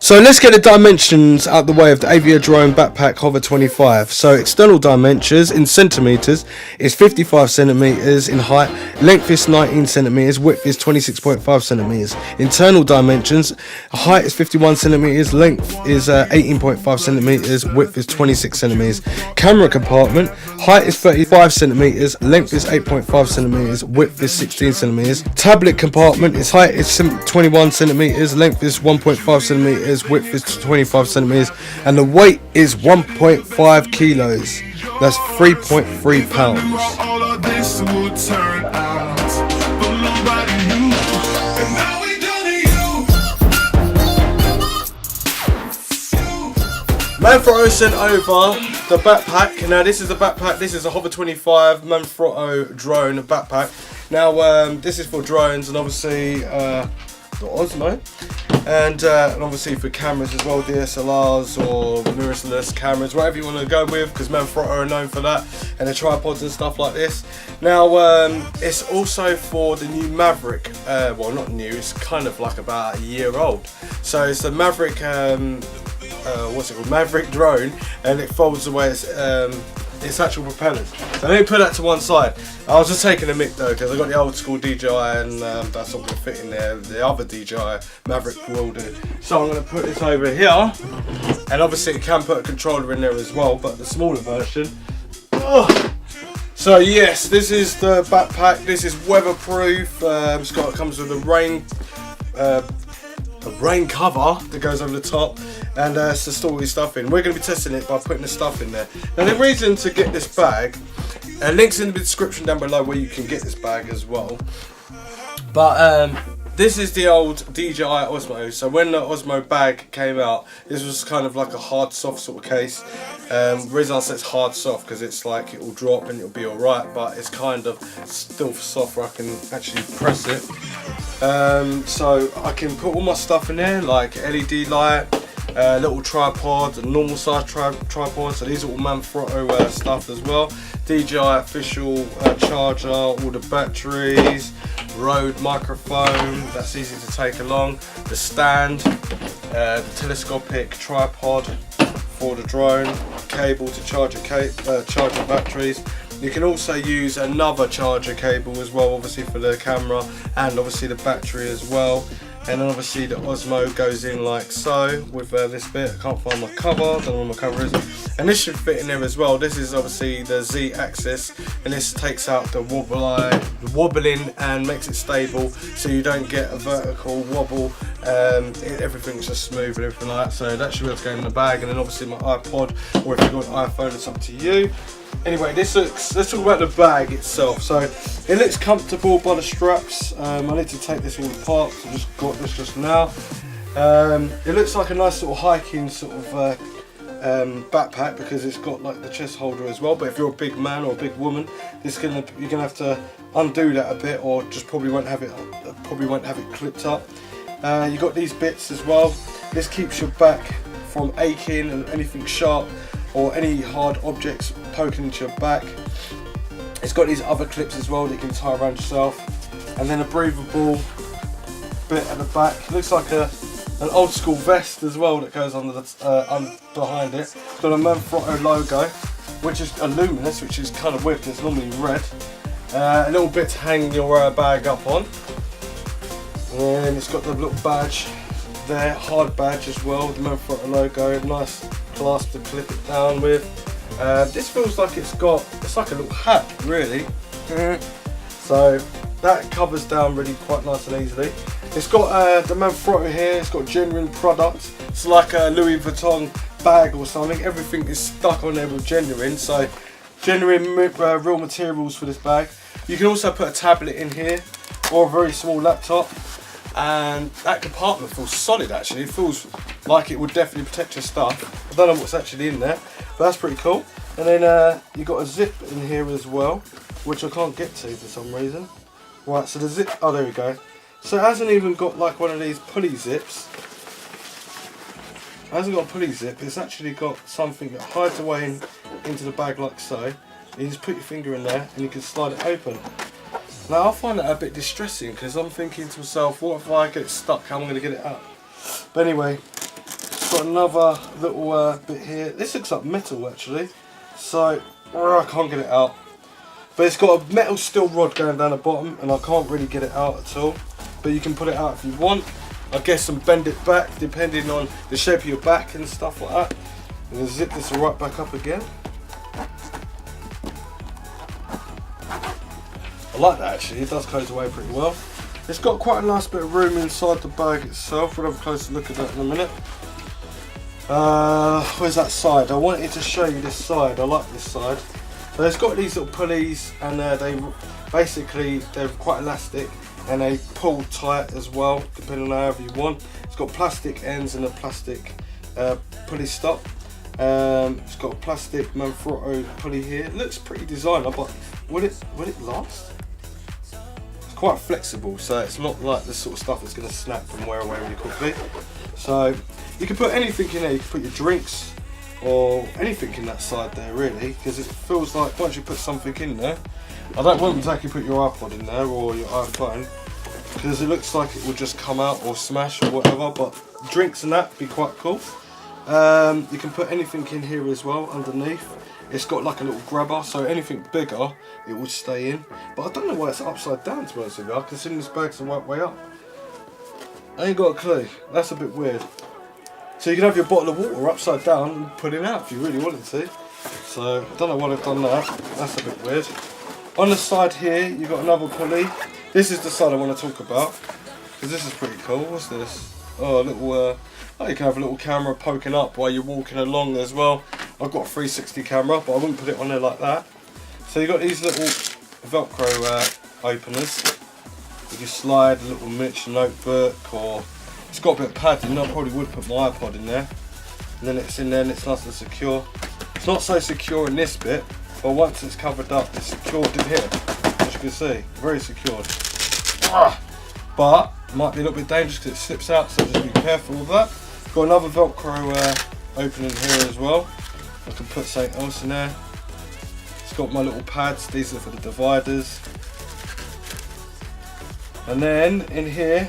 So let's get the dimensions out the way of the Aviator drone backpack Hover-25. So external dimensions in centimeters is 55 centimeters in height, length is 19 centimeters, width is 26.5 centimeters. Internal dimensions, height is 51 centimeters, length is 18.5 centimeters, width is 26 centimeters. Camera compartment, height is 35 centimeters, length is 8.5 centimeters, width is 16 centimeters. Tablet compartment, its height is 21 centimeters, length is 1.5 centimeters, width is 25 centimeters, and the weight is 1.5 kilos. That's 3.3 pounds. Manfrotto sent over the backpack. Now this is the backpack. This is a Hover-25 Manfrotto drone backpack. Now this is for drones and obviously the Osmo. And obviously for cameras as well, DSLRs or mirrorless cameras, whatever you want to go with, because Manfrotto are known for that, and the tripods and stuff like this. Now it's also for the new Maverick, well not new, it's kind of like about a year old. So it's the Maverick, what's it called, Maverick drone, and it folds away its actual propellers. So let me put that to one side. I was just taking a mic though, because I got the old school DJI and that's not going to fit in there. The other DJI Maverick will do. So I'm going to put this over here, and obviously you can put a controller in there as well, but the smaller version. Ugh. So yes, this is the backpack. This is weatherproof. It comes with a rain cover that goes over the top, and to store your stuff in. We're going to be testing it by putting the stuff in there. Now the reason to get this bag, links in the description down below where you can get this bag as well. But this is the old DJI OSMO. So when the Osmo bag came out, this was kind of like a hard soft sort of case. The reason I say it's hard soft because it's like it will drop and it'll be alright, but it's kind of still soft where I can actually press it. So I can put all my stuff in there, like LED light, little tripod, a normal size tripod. So these are all Manfrotto stuff as well. DJI official charger, all the batteries, Rode microphone, that's easy to take along, the stand, the telescopic tripod for the drone, cable to charge your batteries. You can also use another charger cable as well, obviously for the camera, and obviously the battery as well. And then obviously the Osmo goes in like so with this bit. I can't find my cover, I don't know where my cover is. And this should fit in there as well. This is obviously the Z axis, and this takes out the wobbling and makes it stable, so you don't get a vertical wobble. Everything's just smooth and everything like that. So that should be able to go in the bag. And then obviously my iPod, or if you've got an iPhone, it's up to you. Anyway, let's talk about the bag itself. So it looks comfortable by the straps. I need to take this all apart, so I just got this just now. It looks like a nice sort of hiking sort of backpack, because it's got like the chest holder as well. But if you're a big man or a big woman, you're gonna have to undo that a bit, or just probably won't have it clipped up. You got these bits as well. This keeps your back from aching and anything sharp or any hard objects poking into your back. It's got these other clips as well that you can tie around yourself, and then a breathable bit at the back. It looks like an old school vest as well that goes under behind it. It's got a Manfrotto logo, which is a luminous, which is kind of weird because it's normally red. A little bit to hang your bag up on, and it's got the little badge there, hard badge as well, the Manfrotto logo, nice clasp to clip it down with. This feels like it's like a little hat really. So that covers down really quite nice and easily. It's got the Manfrotto here, it's got genuine product. It's like a Louis Vuitton bag or something. Everything is stuck on there with genuine, so genuine real materials for this bag. You can also put a tablet in here, or a very small laptop. And that compartment feels solid actually. It feels like it would definitely protect your stuff. I don't know what's actually in there, but that's pretty cool. And then you've got a zip in here as well, which I can't get to for some reason. Right, so the zip, oh there we go. So it hasn't even got like one of these pulley zips. It hasn't got a pulley zip, it's actually got something that hides away into the bag like so. You just put your finger in there and you can slide it open. Now I find that a bit distressing because I'm thinking to myself, what if I get it stuck, how am I going to get it out? But anyway, it's got another little bit here. This looks like metal actually, so I can't get it out. But it's got a metal steel rod going down the bottom, and I can't really get it out at all. But you can put it out if you want, I guess, and bend it back depending on the shape of your back and stuff like that. And then zip this right back up again. I like that actually, it does close away pretty well. It's got quite a nice bit of room inside the bag itself. We'll have a closer look at that in a minute. Where's that side? I wanted to show you this side. I like this side. So it's got these little pulleys, and they're quite elastic, and they pull tight as well, depending on however you want. It's got plastic ends and a plastic pulley stop. It's got a plastic Manfrotto pulley here. It looks pretty designer, but will it last? Quite flexible, so it's not like the sort of stuff that's going to snap and wear away really quickly. So you can put anything in there. You can put your drinks or anything in that side there really, because it feels like once you put something in there, I don't want exactly put your iPod in there or your iPhone, because it looks like it will just come out or smash or whatever, but drinks and that be quite cool. You can put anything in here as well underneath. It's got like a little grabber, so anything bigger, it will stay in. But I don't know why it's upside down, to be honest with you. I can see this bag's the right way up. I ain't got a clue. That's a bit weird. So you can have your bottle of water upside down and put it out if you really wanted to. So I don't know why they've done that. That's a bit weird. On the side here, you've got another pulley. This is the side I want to talk about, because this is pretty cool. What's this? Oh, a little, oh, you can have a little camera poking up while you're walking along as well. I've got a 360 camera, but I wouldn't put it on there like that. So you've got these little Velcro openers. You can slide a little miniature notebook, or it's got a bit of padding. I probably would put my iPod in there. And then it's in there and it's nice and secure. It's not so secure in this bit, but once it's covered up, it's secured in here. As you can see, very secured. But it might be a little bit dangerous because it slips out, so just be careful with that. Got another Velcro opening here as well. I can put something else in there. It's got my little pads, these are for the dividers. And then in here,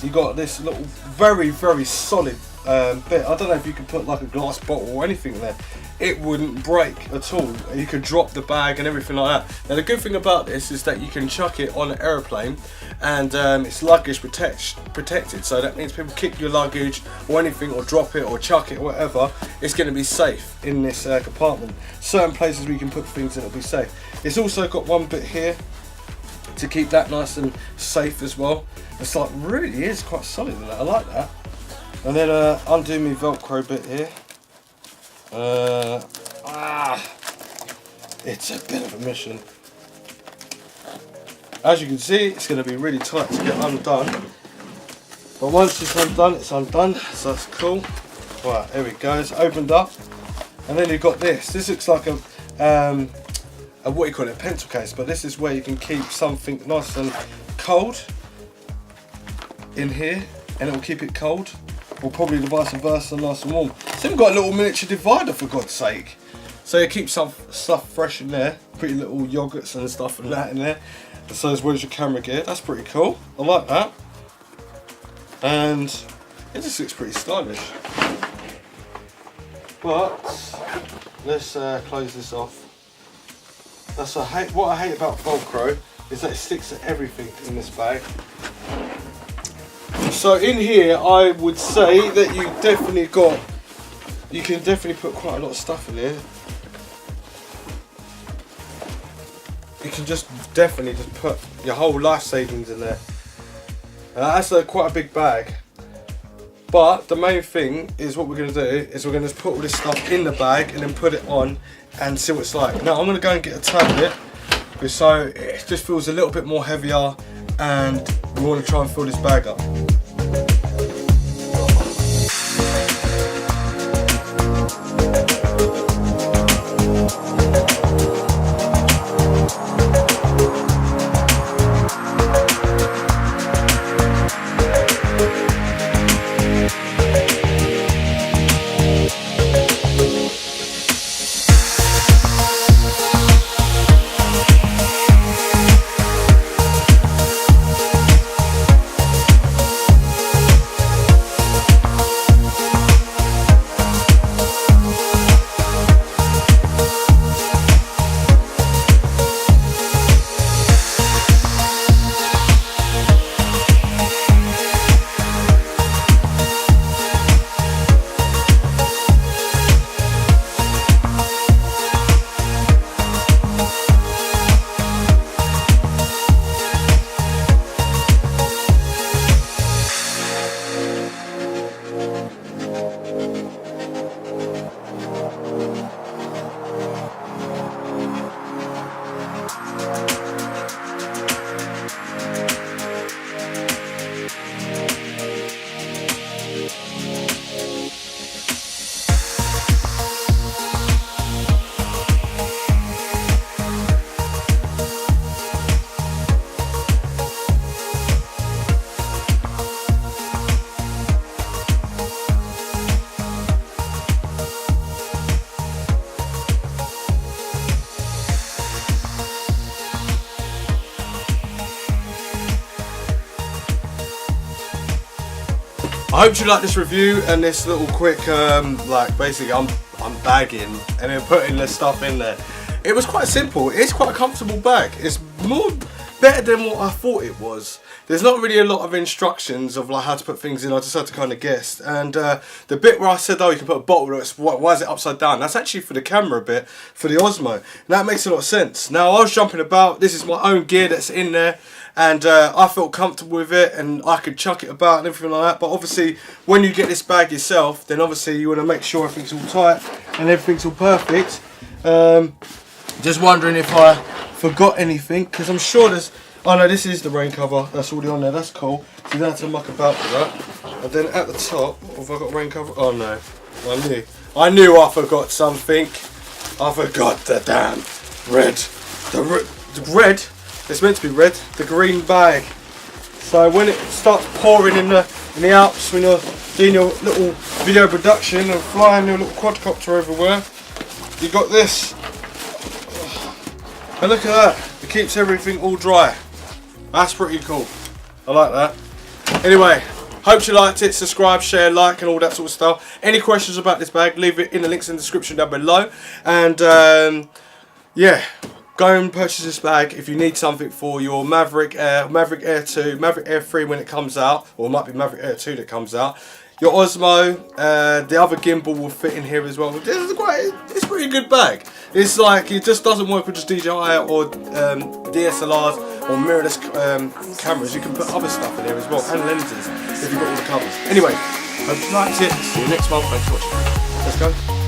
you got this little very, very solid bit. I don't know if you could put like a glass bottle or anything in there. It wouldn't break at all. You could drop the bag and everything like that. Now the good thing about this is that you can chuck it on an aeroplane, and it's luggage protected. So that means people kick your luggage or anything, or drop it or chuck it or whatever, it's going to be safe in this compartment. Certain places where you can put things in, it'll be safe. It's also got one bit here to keep that nice and safe as well. It's like really is quite solid in that. I like that. And then undo my Velcro bit here. It's a bit of a mission. As you can see, it's going to be really tight to get undone. But once it's undone, so that's cool. Right, here we go. It's opened up, and then you've got this. This looks like a what do you call it, a pencil case, but this is where you can keep something nice and cold in here, and it will keep it cold. Or probably the vice versa, nice and warm. It's even got a little miniature divider, for God's sake. So you keep some stuff fresh in there. Pretty little yogurts and stuff and that in there. So as well as your camera gear. That's pretty cool. I like that. And it just looks pretty stylish. But let's close this off. That's what I hate about Velcro is that it sticks to everything in this bag. So in here, I would say that you can definitely put quite a lot of stuff in here. You can definitely just put your whole life savings in there. That's quite a big bag. But the main thing is what we're going to do is we're going to just put all this stuff in the bag and then put it on and see what it's like. Now I'm going to go and get a tablet, so it just feels a little bit more heavier, and we want to try and fill this bag up. I hope you like this review and this little quick, like basically I'm bagging and then putting the stuff in there. It was quite simple. It's quite a comfortable bag. It's better than what I thought it was. There's not really a lot of instructions of like how to put things in. I just had to kind of guess. And the bit where I said, oh, you can put a bottle, why is it upside down? That's actually for the camera bit, for the Osmo. And that makes a lot of sense. Now, I was jumping about. This is my own gear that's in there. And I felt comfortable with it, and I could chuck it about and everything like that. But obviously, when you get this bag yourself, then obviously you want to make sure everything's all tight and everything's all perfect. Just wondering if I forgot anything, because I'm sure there's... Oh no, this is the rain cover. That's already on there. That's cool. So you don't have to muck about with that. And then at the top, have I got rain cover? Oh no, I knew I forgot something. I forgot the damn red. The red. It's meant to be red. The green bag. So when it starts pouring in the Alps, when you're doing your little video production and flying your little quadcopter everywhere, you got this. And look at that. It keeps everything all dry. That's pretty cool. I like that. Anyway, hope you liked it. Subscribe, share, like, and all that sort of stuff. Any questions about this bag, leave it in the links in the description down below. And yeah, go and purchase this bag if you need something for your Maverick Air 2, Maverick Air 3 when it comes out, or it might be Maverick Air 2 that comes out. Your Osmo, the other gimbal will fit in here as well. This is it's a pretty good bag. It's like, it just doesn't work with just DJI or DSLRs or mirrorless cameras. You can put other stuff in here as well, and lenses if you've got all the covers. Anyway, hope you liked it. See you next month. Thanks for watching. Let's go.